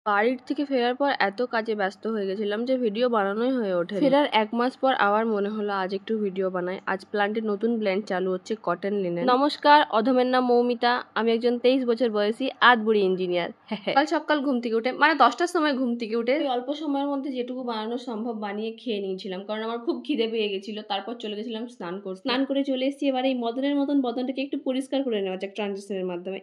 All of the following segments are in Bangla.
বাড়ির থেকে ফেরার পর এত কাজে ব্যস্ত হয়ে গেছিলাম যে ভিডিও বানানোই হয়ে ওঠে। ফেরার 1 মাস পর আবার মনে হলো আজ একটু ভিডিও বানাই। আজ প্ল্যান্টে নতুন ব্র্যান্ড চালু হচ্ছে, কটন লিনেন। নমস্কার, অধমের নাম মৌমিতা। আমি একজন 23 বছর বয়সী আধবুড়ি ইঞ্জিনিয়ার। কাল সকাল ঘুম থেকে উঠে মানে 10টার সময় ঘুম থেকে উঠে অল্প সময়ের মধ্যে যেটুকু বানানো সম্ভব বানিয়ে খেয়ে নিয়েছিলাম, কারণ আমার খুব খিদে পেয়ে গেছিল। তারপর চলে গেছিলাম স্নান করে চলে এসেছি। এবার এই মদনের মতন বদনটাকে একটু পরিষ্কার করে নেওয়া যাক ট্রানজিশনের মাধ্যমে।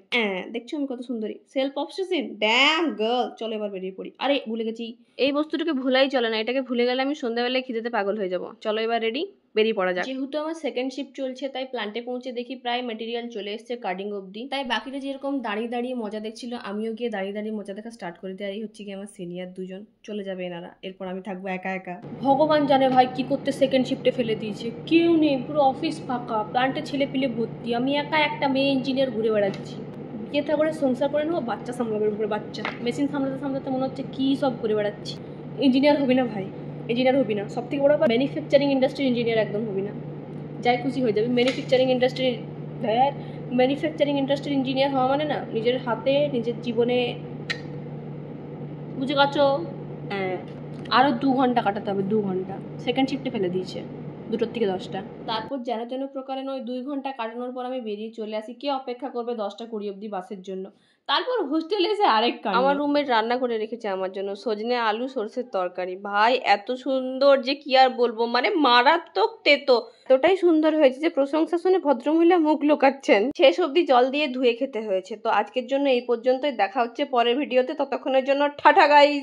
দেখছো আমি কত সুন্দরী, সেলফ অবসেসিভ ড্যাম গার্ল। চলো এবার বেরিয়ে পড়ি। আরে ভুলে গেছি, এই বস্তুটাকে ভুলাই চলে না। এটাকে ভুলে গেলে আমি সন্ধ্যাবেলায় খিদেতে পাগল হয়ে যাবো। চলো এবার রেডি, বেরিয়ে পড়া যাক। যেহেতু আমার সেকেন্ড শিফট চলছে, তাই প্ল্যান্টে পৌঁছে দেখি প্রায় মেটেরিয়াল চলে এসছে কাটিং অবধি। তাই বাকিরা যেরকম দাঁড়িয়ে দাঁড়িয়ে মজা দেখছিল, আমিও গিয়ে দাঁড়িয়ে দাঁড়িয়ে মজা দেখা স্টার্ট করে দিই। আর এই হচ্ছে কি আমার সিনিয়র দুজন, চলে যাবে এনারা, এরপর আমি থাকবো একা একা। ভগবান জানে ভাই কি করতে সেকেন্ড শিফটে ফেলে দিয়েছে। কেউ নেই, পুরো অফিস ফাঁকা, প্ল্যান্টে ছেলে পিলে ভর্তি, আমি একা একটা মেয়ে ইঞ্জিনিয়ার ঘুরে বেড়াচ্ছি। বিয়েটা করে সংসার করে নেবো, বাচ্চা সামলাবে উপরে বাচ্চা। মেশিন সামলাতে সামলাতে মনে হচ্ছে কি সব করে বেড়াচ্ছি। ইঞ্জিনিয়ার হবি না ভাই, ইঞ্জিনিয়ার হবি না। সব থেকে বড় ব্যাপার, ম্যানুফ্যাকচারিং ইন্ডাস্ট্রির ইঞ্জিনিয়ার একদম হবি না। যাই খুশি হয়ে যাবে। ম্যানুফ্যাকচারিং ইন্ডাস্ট্রির ইঞ্জিনিয়ার হওয়া মানে না নিজের হাতে নিজের জীবনে, বুঝে গেছো? আরও 2 ঘন্টা কাটাতে হবে, 2 ঘন্টা। সেকেন্ড শিফটে ফেলে দিয়েছে 2টোর থেকে 10টা। তারপর যেন প্রকারে নয় 2 ঘন্টা কাটানোর পর আমি বেরিয়ে চলে আসি। কে অপেক্ষা করবে 10টা 20 অব্দি বাসের জন্য? তারপর হোস্টেলে এসে আরেক কাণ্ড। আমার রুমমেট রান্না করে রেখেছে আমার জন্য সজনে আলু সরষের তরকারি। ভাই এত সুন্দর যে কি আর বলবো, মানে মারাত্মক তেতো। এতটাই সুন্দর হয়েছে যে প্রশংসা শুনে ভদ্রমহিলা মুখ লুকাচ্ছেন। শেষ অবধি জল দিয়ে ধুয়ে খেতে হয়েছে। তো আজকের জন্য এই পর্যন্তই, দেখা হচ্ছে পরের ভিডিওতে। ততক্ষণের জন্য টাটা গাইস।